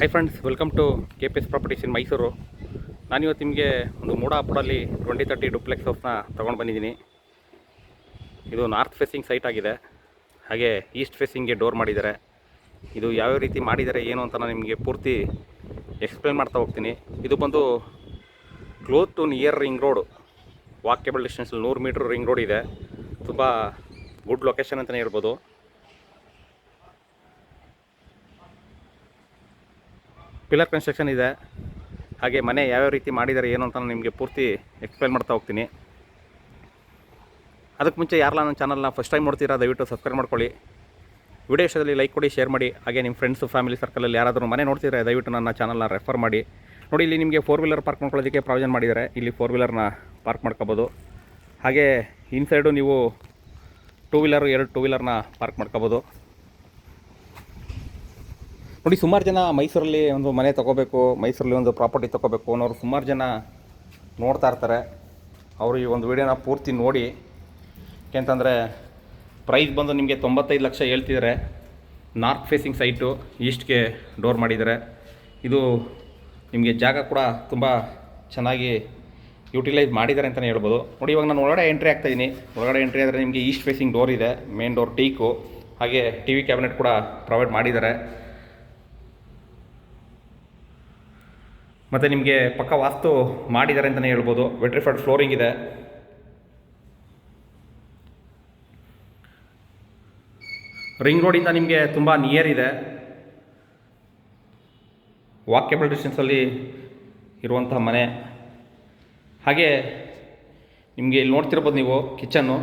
High friends, welcome to KPS properties in Mysuru. ನಾನಿವತ್ತು ನಿಮಗೆ ಒಂದು ಮೂಡಾಪುರಲ್ಲಿ 2030 ಡುಪ್ಲೆಕ್ಸ್ ಹೌಸ್ನ ತೊಗೊಂಡು ಬಂದಿದ್ದೀನಿ. ಇದು ನಾರ್ತ್ ಫೇಸಿಂಗ್ ಸೈಟ್ ಆಗಿದೆ, ಹಾಗೆ ಈಸ್ಟ್ ಫೇಸಿಂಗ್ಗೆ ಡೋರ್ ಮಾಡಿದ್ದಾರೆ. ಇದು ಯಾವ್ಯಾವ ರೀತಿ ಮಾಡಿದ್ದಾರೆ ಏನು ಅಂತ ನಾನು ನಿಮಗೆ ಪೂರ್ತಿ ಎಕ್ಸ್ಪ್ಲೇನ್ ಮಾಡ್ತಾ ಹೋಗ್ತೀನಿ. ಇದು ಬಂದು close to near ring road, walkable distance 100 metre ring road ಇದೆ. ತುಂಬ ಗುಡ್ ಲೊಕೇಶನ್ ಅಂತಲೇ ಹೇಳ್ಬೋದು. ಪಿಲ್ಲರ್ ಕನ್ಸ್ಟ್ರಕ್ಷನ್ ಇದೆ, ಹಾಗೆ ಮನೆ ಯಾವ್ಯಾವ ರೀತಿ ಮಾಡಿದ್ದಾರೆ ಏನು ಅಂತ ನಾನು ನಿಮಗೆ ಪೂರ್ತಿ ಎಕ್ಸ್ಪ್ಲೇನ್ ಮಾಡ್ತಾ ಹೋಗ್ತೀನಿ. ಅದಕ್ಕೆ ಮುಂಚೆ ಯಾರೆಲ್ಲ ನನ್ನ ಚಾನಲ್ನ ಫಸ್ಟ್ ಟೈಮ್ ನೋಡ್ತೀರಾ ದಯವಿಟ್ಟು ಸಬ್ಸ್ಕ್ರೈಬ್ ಮಾಡ್ಕೊಳ್ಳಿ. ವಿಡಿಯೋ ಇಷ್ಟದಲ್ಲಿ ಲೈಕ್ ಕೊಡಿ, ಶೇರ್ ಮಾಡಿ. ಹಾಗೆ ನಿಮ್ಮ ಫ್ರೆಂಡ್ಸು ಫ್ಯಾಮಿಲಿ ಸರ್ಕಲಲ್ಲಿ ಯಾರಾದರೂ ಮನೆ ನೋಡ್ತಿದ್ರೆ ದಯವಿಟ್ಟು ನನ್ನ ಚಾನಲ್ನ ರೆಫರ್ ಮಾಡಿ. ನೋಡಿ, ಇಲ್ಲಿ ನಿಮಗೆ 4 ವೀಲರ್ ಪಾರ್ಕ್ ಮಾಡ್ಕೊಳ್ಳೋದಕ್ಕೆ ಪ್ರಾವಿಷನ್ ಮಾಡಿದ್ದಾರೆ. ಇಲ್ಲಿ 4 ವೀಲರ್ನ ಪಾರ್ಕ್ ಮಾಡ್ಕೋಬೋದು. ಹಾಗೆ ಇನ್ಸೈಡು ನೀವು 2 ವೀಲರು 2 ವೀಲರ್ನ ಪಾರ್ಕ್ ಮಾಡ್ಕೋಬೋದು. ನೋಡಿ, ಸುಮಾರು ಜನ ಮೈಸೂರಲ್ಲಿ ಒಂದು ಮನೆ ತೊಗೋಬೇಕು, ಮೈಸೂರಲ್ಲಿ ಒಂದು ಪ್ರಾಪರ್ಟಿ ತೊಗೋಬೇಕು ಅನ್ನೋರು ಸುಮಾರು ಜನ ನೋಡ್ತಾ ಇರ್ತಾರೆ. ಅವರು ಈ ಒಂದು ವಿಡಿಯೋನ ಪೂರ್ತಿ ನೋಡಿ. ಯಾಕೆಂತಂದರೆ ಪ್ರೈಸ್ ಬಂದು ನಿಮಗೆ 95 ಲಕ್ಷ ಹೇಳ್ತಿದ್ದಾರೆ. ನಾರ್ತ್ ಫೇಸಿಂಗ್ ಸೈಟು, ಈಸ್ಟ್ಗೆ ಡೋರ್ ಮಾಡಿದ್ದಾರೆ. ಇದು ನಿಮಗೆ ಜಾಗ ಕೂಡ ತುಂಬ ಚೆನ್ನಾಗಿ ಯೂಟಿಲೈಸ್ ಮಾಡಿದ್ದಾರೆ ಅಂತಲೇ ಹೇಳ್ಬೋದು. ನೋಡಿ, ಇವಾಗ ನಾನು ಒಳಗಡೆ ಎಂಟ್ರಿ ಆಗ್ತಾಯಿದ್ದೀನಿ. ಒಳಗಡೆ ಎಂಟ್ರಿ ಆದರೆ ನಿಮಗೆ ಈಸ್ಟ್ ಫೇಸಿಂಗ್ ಡೋರ್ ಇದೆ, ಮೇನ್ ಡೋರ್ ಟೀಕು. ಹಾಗೆ TV ಕ್ಯಾಬಿನೆಟ್ ಕೂಡ ಪ್ರೊವೈಡ್ ಮಾಡಿದ್ದಾರೆ. ಮತ್ತು ನಿಮಗೆ ಪಕ್ಕ ವಾಸ್ತು ಮಾಡಿದ್ದಾರೆ ಅಂತಲೇ ಹೇಳ್ಬೋದು. ವೆಟ್ರಿಫೈಡ್ ಫ್ಲೋರಿಂಗ್ ಇದೆ. ರಿಂಗ್ ರೋಡಿಂದ ನಿಮಗೆ ತುಂಬ ನಿಯರ್ ಇದೆ, ವಾಕೇಬಲ್ ಡಿಸ್ಟೆನ್ಸಲ್ಲಿ ಇರುವಂತಹ ಮನೆ. ಹಾಗೆ ನಿಮಗೆ ಇಲ್ಲಿ ನೋಡ್ತಿರ್ಬೋದು ನೀವು, ಕಿಚನ್ನು,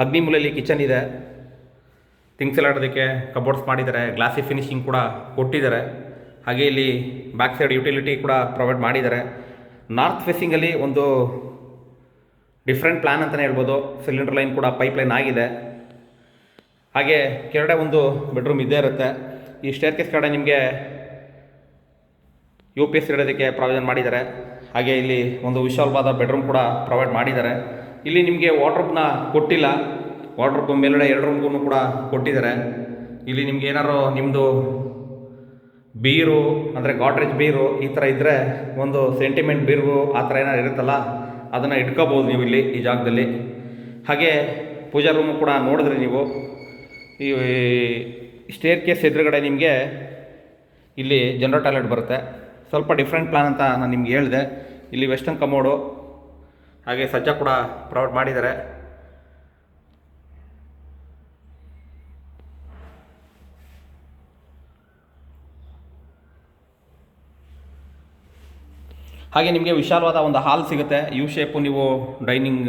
ಅಗ್ನಿ ಮೂಲೆಯಲ್ಲಿ ಕಿಚನ್ ಇದೆ. ಥಿಂಗ್ಸ್ ಎಲ್ಲ ಇಡೋದಕ್ಕೆ ಕಬೋರ್ಡ್ಸ್ ಮಾಡಿದ್ದಾರೆ, ಗ್ಲಾಸಿ ಫಿನಿಶಿಂಗ್ ಕೂಡ ಕೊಟ್ಟಿದ್ದಾರೆ. ಹಾಗೆ ಇಲ್ಲಿ ಬ್ಯಾಕ್ ಸೈಡ್ ಯುಟಿಲಿಟಿ ಕೂಡ ಪ್ರೊವೈಡ್ ಮಾಡಿದ್ದಾರೆ. ನಾರ್ತ್ ಫೇಸಿಂಗಲ್ಲಿ ಒಂದು ಡಿಫ್ರೆಂಟ್ ಪ್ಲ್ಯಾನ್ ಅಂತಲೇ ಹೇಳ್ಬೋದು. ಸಿಲಿಂಡರ್ ಲೈನ್ ಕೂಡ ಪೈಪ್ ಲೈನ್ ಆಗಿದೆ. ಹಾಗೆ ಕೆಳಗಡೆ ಒಂದು ಬೆಡ್ರೂಮ್ ಇದ್ದೇ ಇರುತ್ತೆ. ಈ ಸ್ಟೇರ್ಕೇಸ್ ಕಡೆ ನಿಮಗೆ UPS ಇಡೋದಕ್ಕೆ ಪ್ರಾವಿಷನ್ ಮಾಡಿದ್ದಾರೆ. ಹಾಗೆ ಇಲ್ಲಿ ಒಂದು ವಿಶಾಲವಾದ ಬೆಡ್ರೂಮ್ ಕೂಡ ಪ್ರೊವೈಡ್ ಮಾಡಿದ್ದಾರೆ. ಇಲ್ಲಿ ನಿಮಗೆ ವಾರ್ಡ್ರೋಬ್ನ ಕೊಟ್ಟಿಲ್ಲ, ವಾರ್ಡ್ರೋಬ್ ಮೇಲ್ಗಡೆ 2 ರೂಮ್ಗೂ ಕೂಡ ಕೊಟ್ಟಿದ್ದಾರೆ. ಇಲ್ಲಿ ನಿಮ್ಗೆ ಏನಾರು ನಿಮ್ಮದು ಬೀರು ಅಂದರೆ ಗಾಡ್ರೇಜ್ ಬೀರು ಈ ಥರ ಇದ್ದರೆ, ಒಂದು ಸೆಂಟಿಮೆಂಟ್ ಬೀರು ಆ ಥರ ಏನಾರು ಇರುತ್ತಲ್ಲ, ಅದನ್ನು ಇಟ್ಕೋಬೋದು ನೀವು ಇಲ್ಲಿ ಈ ಜಾಗದಲ್ಲಿ. ಹಾಗೆ ಪೂಜಾ ರೂಮು ಕೂಡ ನೋಡಿದ್ರೆ ನೀವು, ಈ ಸ್ಟೇರ್ ಕೇಸ್ ಎದುರುಗಡೆ ನಿಮಗೆ ಇಲ್ಲಿ ಜನರಲ್ ಟಾಯ್ಲೆಟ್ ಬರುತ್ತೆ. ಸ್ವಲ್ಪ ಡಿಫ್ರೆಂಟ್ ಪ್ಲ್ಯಾನ್ ಅಂತ ನಾನು ನಿಮ್ಗೆ ಹೇಳಿದೆ. ಇಲ್ಲಿ ವೆಸ್ಟರ್ನ್ ಕಮೋಡು ಹಾಗೆ ಸಜ್ಜ ಕೂಡ ಪ್ರೊವೈಡ್ ಮಾಡಿದ್ದಾರೆ. ಹಾಗೆ ನಿಮಗೆ ವಿಶಾಲವಾದ ಒಂದು ಹಾಲ್ ಸಿಗುತ್ತೆ. ಯು ಶೇಪು ನೀವು ಡೈನಿಂಗ್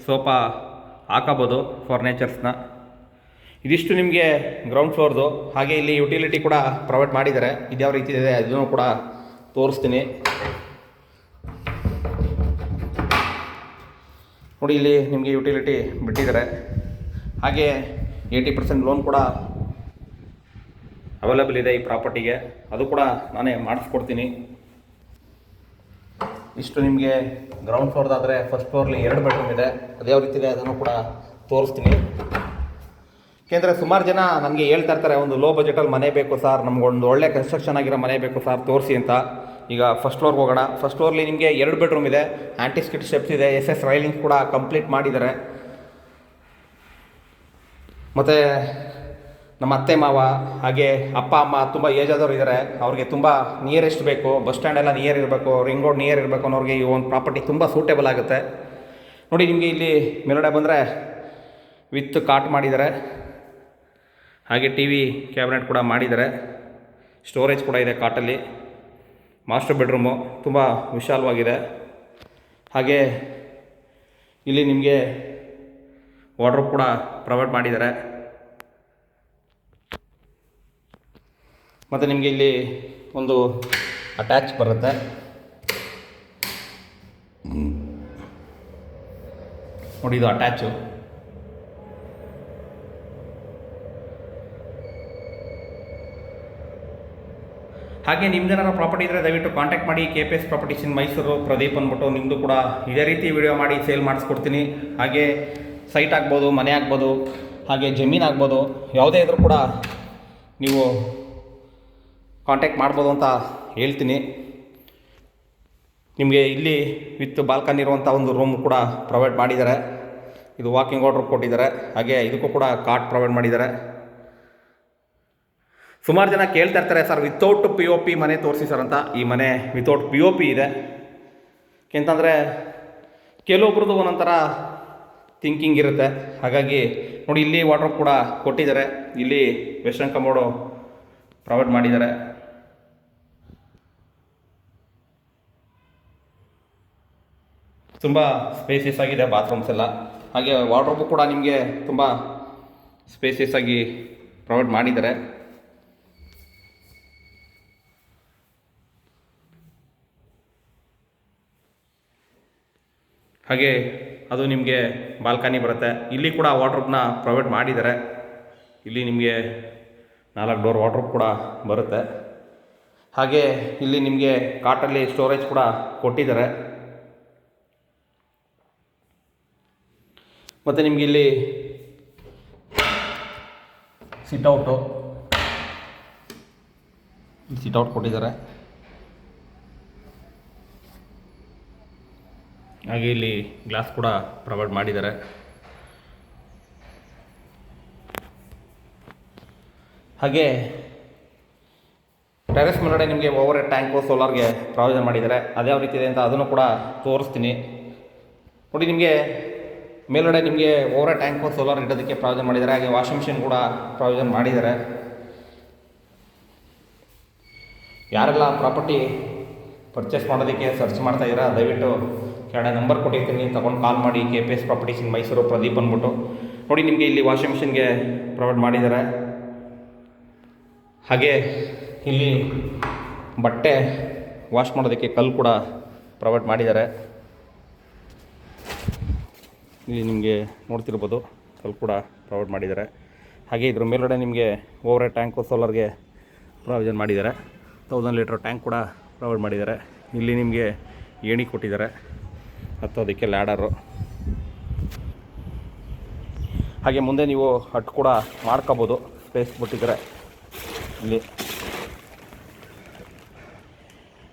ಸೋಫಾ ಹಾಕೋಬೋದು ಫರ್ನೇಚರ್ಸ್ನ. ಇದಿಷ್ಟು ನಿಮಗೆ ಗ್ರೌಂಡ್ ಫ್ಲೋರ್ದು. ಹಾಗೆ ಇಲ್ಲಿ ಯುಟಿಲಿಟಿ ಕೂಡ ಪ್ರೊವೈಡ್ ಮಾಡಿದ್ದಾರೆ. ಇದ್ಯಾವ ರೀತಿ ಇದೆ ಅದನ್ನು ಕೂಡ ತೋರಿಸ್ತೀನಿ. ನೋಡಿ, ಇಲ್ಲಿ ನಿಮಗೆ ಯುಟಿಲಿಟಿ ಬಿಟ್ಟಿದ್ದಾರೆ. ಹಾಗೆ 80% ಲೋನ್ ಕೂಡ ಅವೈಲೇಬಲ್ ಇದೆ ಈ ಪ್ರಾಪರ್ಟಿಗೆ. ಅದು ಕೂಡ ನಾನೇ ಮಾಡಿಸ್ಕೊಡ್ತೀನಿ. ಇಷ್ಟು ನಿಮಗೆ ಗ್ರೌಂಡ್ ಫ್ಲೋರ್ದಾದರೆ, ಫಸ್ಟ್ ಫ್ಲೋರ್ಲಿ 2 ಬೆಡ್ರೂಮ್ ಇದೆ. ಅದೇ ರೀತಿ ಇದೆ ಅದನ್ನು ಕೂಡ ತೋರಿಸ್ತೀನಿ. ಏಕೆಂದರೆ ಸುಮಾರು ಜನ ನನಗೆ ಹೇಳ್ತಾ ಇರ್ತಾರೆ, ಒಂದು ಲೋ ಬಜೆಟಲ್ಲಿ ಮನೆ ಬೇಕು ಸರ್, ನಮಗೊಂದು ಒಳ್ಳೆ ಕನ್ಸ್ಟ್ರಕ್ಷನ್ ಆಗಿರೋ ಮನೆ ಬೇಕು ಸರ್, ತೋರಿಸಿ ಅಂತ. ಈಗ ಫಸ್ಟ್ ಫ್ಲೋರ್ಗೆ ಹೋಗೋಣ. ಫಸ್ಟ್ ಫ್ಲೋರ್ಲಿ ನಿಮಗೆ 2 ಬೆಡ್ರೂಮ್ ಇದೆ, ಆ್ಯಂಟಿಸ್ಕಿಟ್ ಸ್ಟೆಪ್ಸ್ ಇದೆ, SS ರೈಲಿಂಗ್ ಕೂಡ ಕಂಪ್ಲೀಟ್ ಮಾಡಿದ್ದಾರೆ. ಮತ್ತು ನಮ್ಮ ಅತ್ತೆ ಮಾವ ಹಾಗೆ ಅಪ್ಪ ಅಮ್ಮ ತುಂಬ ಏಜ್ ಆದವ್ರು ಇದ್ದಾರೆ. ಅವ್ರಿಗೆ ತುಂಬ ನಿಯರೆಸ್ಟ್ ಬೇಕು, ಬಸ್ ಸ್ಟ್ಯಾಂಡೆಲ್ಲ ನಿಯರ್ ಇರಬೇಕು, ರಿಂಗ್ ರೋಡ್ ನಿಯರ್ ಇರಬೇಕು ಅನ್ನೋರಿಗೆ ಈ ಒಂದು ಪ್ರಾಪರ್ಟಿ ತುಂಬ ಸೂಟೇಬಲ್ ಆಗುತ್ತೆ. ನೋಡಿ, ನಿಮಗೆ ಇಲ್ಲಿ ಮೇಲ್ಗಡೆ ಬಂದರೆ ವಿತ್ ಕಾಟ್ ಮಾಡಿದ್ದಾರೆ. ಹಾಗೆ TV ಕ್ಯಾಬಿನೆಟ್ ಕೂಡ ಮಾಡಿದ್ದಾರೆ. ಸ್ಟೋರೇಜ್ ಕೂಡ ಇದೆ ಕಾಟಲ್ಲಿ. ಮಾಸ್ಟರ್ ಬೆಡ್ರೂಮು ತುಂಬ ವಿಶಾಲವಾಗಿದೆ. ಹಾಗೆ ಇಲ್ಲಿ ನಿಮಗೆ ವಾರ್ಡ್ರೋಬ್ ಕೂಡ ಪ್ರೊವೈಡ್ ಮಾಡಿದ್ದಾರೆ. ಮತ್ತು ನಿಮಗೆ ಇಲ್ಲಿ ಒಂದು ಅಟ್ಯಾಚ್ ಬರುತ್ತೆ. ನೋಡಿ, ಇದು ಅಟ್ಯಾಚು. ಹಾಗೆ ನಿಮ್ದೇನಾರ ಪ್ರಾಪರ್ಟಿ ಇದ್ದರೆ ದಯವಿಟ್ಟು ಕಾಂಟ್ಯಾಕ್ಟ್ ಮಾಡಿ. KPS properties in Mysuru, Pradeep ಅಂದ್ಬಿಟ್ಟು. ನಿಮ್ಮದು ಕೂಡ ಇದೇ ರೀತಿ ವಿಡಿಯೋ ಮಾಡಿ ಸೇಲ್ ಮಾಡಿಸ್ಕೊಡ್ತೀನಿ. ಹಾಗೆ ಸೈಟ್ ಆಗ್ಬೋದು, ಮನೆ ಆಗ್ಬೋದು, ಹಾಗೆ ಜಮೀನು ಆಗ್ಬೋದು, ಯಾವುದೇ ಇದ್ರೂ ಕೂಡ ನೀವು ಕಾಂಟ್ಯಾಕ್ಟ್ ಮಾಡ್ಬೋದು ಅಂತ ಹೇಳ್ತೀನಿ. ನಿಮಗೆ ಇಲ್ಲಿ ವಿತ್ ಬಾಲ್ಕನಿ ಇರುವಂಥ ಒಂದು ರೂಮ್ ಕೂಡ ಪ್ರೊವೈಡ್ ಮಾಡಿದ್ದಾರೆ. ಇದು ವಾಕಿಂಗ್ ವಾರ್ಡ್ರೋಬ್ ಕೊಟ್ಟಿದ್ದಾರೆ. ಹಾಗೆ ಇದಕ್ಕೂ ಕೂಡ ಕಾಟ್ ಪ್ರೊವೈಡ್ ಮಾಡಿದ್ದಾರೆ. ಸುಮಾರು ಜನ ಕೇಳ್ತಾ ಇರ್ತಾರೆ, ಸರ್ ವಿತೌಟ್ POP ಮನೆ ತೋರಿಸಿ ಸರ್ ಅಂತ. ಈ ಮನೆ ವಿತೌಟ್ POP ಇದೆ. ಯಾಕೆಂತಂದರೆ ಕೆಲವೊಬ್ರದ್ದು ಒಂದೊಂಥರ ಥಿಂಕಿಂಗ್ ಇರುತ್ತೆ. ಹಾಗಾಗಿ ನೋಡಿ, ಇಲ್ಲಿ ವಾರ್ಡ್ರೋಬ್ ಕೂಡ ಕೊಟ್ಟಿದ್ದಾರೆ. ಇಲ್ಲಿ ವೆಸ್ಟರ್ನ್ ಕಮೋಡು ಪ್ರೊವೈಡ್ ಮಾಡಿದ್ದಾರೆ. ತುಂಬ ಸ್ಪೇಸಿಯಸ್ ಆಗಿದೆ ಬಾತ್ರೂಮ್ಸ್ ಎಲ್ಲ. ಹಾಗೆ ವಾರ್ಡ್ರೋಬು ಕೂಡ ನಿಮಗೆ ತುಂಬ ಸ್ಪೇಸಿಯಸ್ ಆಗಿ ಪ್ರೊವೈಡ್ ಮಾಡಿದ್ದಾರೆ. ಹಾಗೆ ಅದು ನಿಮಗೆ ಬಾಲ್ಕನಿ ಬರುತ್ತೆ. ಇಲ್ಲಿ ಕೂಡ ವಾರ್ಡ್ರೋಬ್ನ ಪ್ರೊವೈಡ್ ಮಾಡಿದ್ದಾರೆ. ಇಲ್ಲಿ ನಿಮಗೆ 4 ಡೋರ್ ವಾರ್ಡ್ರೋಬ್ ಕೂಡ ಬರುತ್ತೆ. ಹಾಗೆ ಇಲ್ಲಿ ನಿಮಗೆ ಕಾಟಲ್ಲಿ ಸ್ಟೋರೇಜ್ ಕೂಡ ಕೊಟ್ಟಿದ್ದಾರೆ. ಮತ್ತು ನಿಮಗೆ ಇಲ್ಲಿ ಸಿಟ್ಔಟು ಕೊಟ್ಟಿದ್ದಾರೆ. ಹಾಗೆ ಇಲ್ಲಿ ಗ್ಲಾಸ್ ಕೂಡ ಪ್ರೊವೈಡ್ ಮಾಡಿದ್ದಾರೆ. ಹಾಗೆ ಟೆರೆಸ್ ಮೇಲ್ಗಡೆ ನಿಮಗೆ ಓವರ್ ಹೆಡ್ ಟ್ಯಾಂಕು ಸೋಲಾರ್ಗೆ ಪ್ರಾವಿಷನ್ ಮಾಡಿದ್ದಾರೆ. ಅದ್ಯಾವ ರೀತಿ ಇದೆ ಅಂತ ಅದನ್ನು ಕೂಡ ತೋರಿಸ್ತೀನಿ. ನೋಡಿ, ನಿಮಗೆ ಮೇಲ್ಗಡೆ ನಿಮಗೆ ಓವರ್ ಹೆಡ್ ಟ್ಯಾಂಕು ಸೋಲಾರ್ ಇಡೋದಕ್ಕೆ ಪ್ರಾವಿಷನ್ ಮಾಡಿದ್ದಾರೆ. ಹಾಗೆ ವಾಷಿಂಗ್ ಮಿಷಿನ್ ಕೂಡ ಪ್ರಾವಿಷನ್ ಮಾಡಿದ್ದಾರೆ. ಯಾರೆಲ್ಲ ಪ್ರಾಪರ್ಟಿ ಪರ್ಚೇಸ್ ಮಾಡೋದಕ್ಕೆ ಸರ್ಚ್ ಮಾಡ್ತಾ ಇದ್ದೀರಾ, ದಯವಿಟ್ಟು ಕೆಳಗಡೆ ನಂಬರ್ ಕೊಟ್ಟಿರ್ತೀನಿ, ತೊಗೊಂಡು ಕಾಲ್ ಮಾಡಿ. KPS properties in Mysuru, Pradeep ಅಂದ್ಬಿಟ್ಟು. ನೋಡಿ, ನಿಮಗೆ ಇಲ್ಲಿ ವಾಷಿಂಗ್ ಮಿಷಿನ್ಗೆ ಪ್ರೊವೈಡ್ ಮಾಡಿದ್ದಾರೆ. ಹಾಗೆ ಇಲ್ಲಿ ಬಟ್ಟೆ ವಾಶ್ ಮಾಡೋದಕ್ಕೆ ಕಲ್ಲು ಕೂಡ ಪ್ರೊವೈಡ್ ಮಾಡಿದ್ದಾರೆ. ಇಲ್ಲಿ ನಿಮಗೆ ನೋಡ್ತಿರ್ಬೋದು, ಕಲ್ಲು ಕೂಡ ಪ್ರೊವೈಡ್ ಮಾಡಿದ್ದಾರೆ. ಹಾಗೆ ಇದ್ರ ಮೇಲ್ಗಡೆ ನಿಮಗೆ ಓವರ್ ಹೆಡ್ ಟ್ಯಾಂಕು ಸೋಲಾರ್ಗೆ ಪ್ರಾವಿಷನ್ ಮಾಡಿದ್ದಾರೆ. 1000 ಲೀಟ್ರ್ ಟ್ಯಾಂಕ್ ಕೂಡ ಪ್ರೊವೈಡ್ ಮಾಡಿದ್ದಾರೆ. ಇಲ್ಲಿ ನಿಮಗೆ ಏಣಿ ಕೊಟ್ಟಿದ್ದಾರೆ, ಹತ್ತೋದಕ್ಕೆ ಲ್ಯಾಡರು. ಹಾಗೆ ಮುಂದೆ ನೀವು ಹಟ್ ಕೂಡ ಮಾಡ್ಕೋಬೋದು, ಸ್ಪೇಸ್ ಬಿಟ್ಟಿದ್ದಾರೆ ಇಲ್ಲಿ.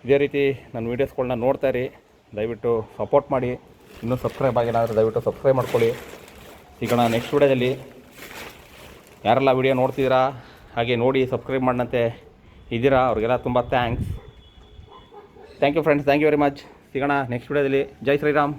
ಇದೇ ರೀತಿ ನನ್ನ ವೀಡಿಯೋಸ್ಗಳನ್ನ ನೋಡ್ತಾ ಇರಿ, ದಯವಿಟ್ಟು ಸಪೋರ್ಟ್ ಮಾಡಿ. ಇನ್ನೂ ಸಬ್ಸ್ಕ್ರೈಬ್ ಆಗಿಲ್ಲ ಅಂದರೆ ದಯವಿಟ್ಟು ಸಬ್ಸ್ಕ್ರೈಬ್ ಮಾಡ್ಕೊಳ್ಳಿ. ಸಿಗೋಣ ನೆಕ್ಸ್ಟ್ ವೀಡಿಯೋದಲ್ಲಿ. ಯಾರೆಲ್ಲ ವೀಡಿಯೋ ನೋಡ್ತಿದ್ದೀರಾ ಹಾಗೆ ನೋಡಿ ಸಬ್ಸ್ಕ್ರೈಬ್ ಮಾಡಂತೆ ಇದ್ದೀರಾ, ಅವ್ರಿಗೆಲ್ಲ ತುಂಬ thank you friends. Thank you very much. ಸಿಗೋಣ ನೆಕ್ಸ್ಟ್ ವೀಡಿಯೋದಲ್ಲಿ. ಜೈ ಶ್ರೀರಾಮ್.